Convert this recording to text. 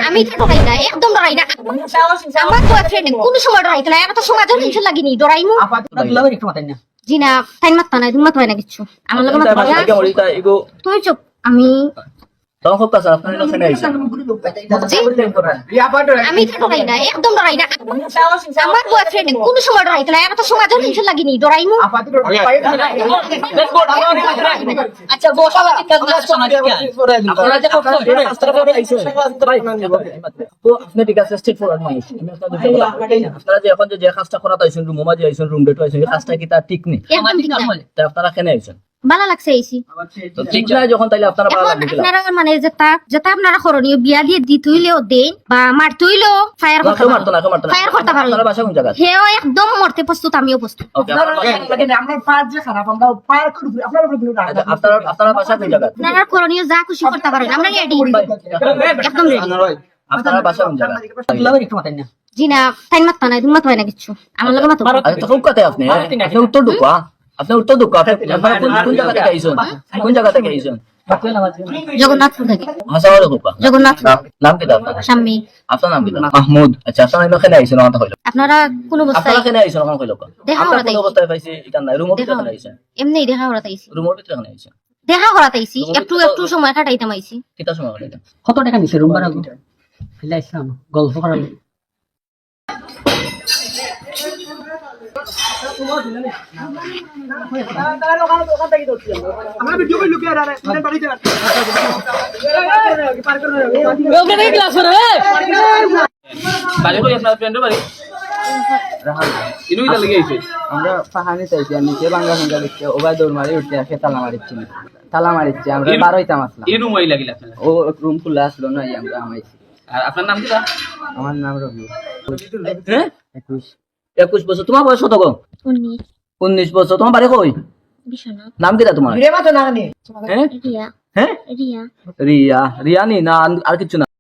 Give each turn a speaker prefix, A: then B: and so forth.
A: আমি তো ডরাই না, একদম ডরাই না। আমার বয়ফ্রেন্ড কোন সময় ডরাইতো না, আমার তো সমাজেও টেনশন লাগেনি ডরাইমু। জি না, টাইম মাত্তা নাই, তুমি মাত্তা না কিচ্ছু আমার লগে মাত্তা না। তুই চুপ। আমি আমি তো ডরাই না, একদম ডরাই না। আমার বয়ফ্রেন্ড কোন সময় ডরাইতো না, আমার তো সমাজেও টেনশন লাগেনি ডরাইমু।
B: আচ্ছা বসা বাকি কাজ না শোনা কি আপনারা যে
C: আপনি ঠিক আছে স্ট্রেট ফরওয়ার্ড মানুষ আপনারা যে এখন যে কাজটা করা তাইছেন রুম মাঝে আইছেন রুম ডেট আইছেন এই কাজটা কি তার ঠিক নেই
A: একদম ঠিক না।
C: তা আপনারা কেন আইছেন
A: ভালো লাগছে এইছি।
C: তো ঠিক না যখন তাইলে আপনারা ভালো লাগবে কিনা
A: আপনারা মানে যেটা আপনারা করণীয় বিয়া দিয়ে দিতে হইলেও দেন বা মারতে হইলেও ফায়ার করতে
C: মারতো না
A: ফায়ার করতে পারো।
C: আপনারা বাসা কোন জায়গা
A: হেও একদম মরতে প্রস্তুত, আমিও প্রস্তুত।
C: ওকে
D: আমরা পাঁচ যে খারাপ আমরা ফায়ার করি আপনারা
C: আপনারা বাসা কোন জায়গা
A: আপনারা করণীয় যা খুশি করতে পারেন, আমরা রেডি, একদম রেডি।
C: আপনারা বাসা কোন জায়গা
A: জি না, টাইম মাত্তা নাই, তুমি মাত্তা না কিচ্ছু আমার লগে মাত্তা।
C: আরে তো কোন কথা আপনি আপনি উত্তর দুকো আপনি উত্তর দুকো আপনি কোন জায়গা থেকে আইছেন কোন জায়গা থেকে আইছেন
A: জগন্নাথপুর থেকে।
C: হাসাওয়ার কোপা
A: জগন্নাথপুর।
C: নাম কি আপনার
A: স্বামী।
C: আপনার নাম কি মাহমুদ আচ্ছা আপনারা এখানে আইছেন কথা কইলো
A: আপনারা কোন অবস্থায়
C: আপনারা এখানে আইছেন কথা কইলো
A: দেখা
C: আপনারা
A: করাতে
C: কোন অবস্থায় পাইছে এটা নাই রুমের ভিতরে এখানে আইছেন
A: এমনি দেখা করাতাইছি,
C: রুমের ভিতরে এখানে আইছেন
A: দেখা করাতাইছি, একটু একটু সময় কাটাইতাম আইছি।
C: কিটা সময় হলো
D: কত টাকা নিছে রুম ভাড়া ফেলে আসলাম গল্প করার আমরা ভিডিও কই লুকিয়ে আরে মানে বাড়িতে
B: ওখানে ক্লাস করে
E: বাড়ি কই আপনার ফ্রেন্ডের বাড়ি ইনুই দা লেগে আইছে
F: আমরা পাহাড়ি চাইছি আর নিচে বাংলা ভাঙ্গা দিচ্ছে ওবাই দৌড় মারি উঠতে আসে তালা মারিচ্ছি আমরা বার হইতাম আসলাম
E: এই রুম ওই লাগিল আপনার
F: ও রুম খুলে আসলো না আমরা আমাইছি
E: আর আপনার নাম কি দা
F: আমার নাম রবি
C: হ্যাঁ
F: 21
C: 21 বছর তোমার বয়স কত গো
A: 19
C: 19 বছর তোমার বাড়ি কই
A: বিশ্বনাথ।
C: নাম কি তোমার
D: ভিডিও মাত্র না নি
C: হ্যাঁ
A: রিয়া।
C: হ্যাঁ
A: রিয়া।
C: রিয়া রিয়ানি না আর কিছু না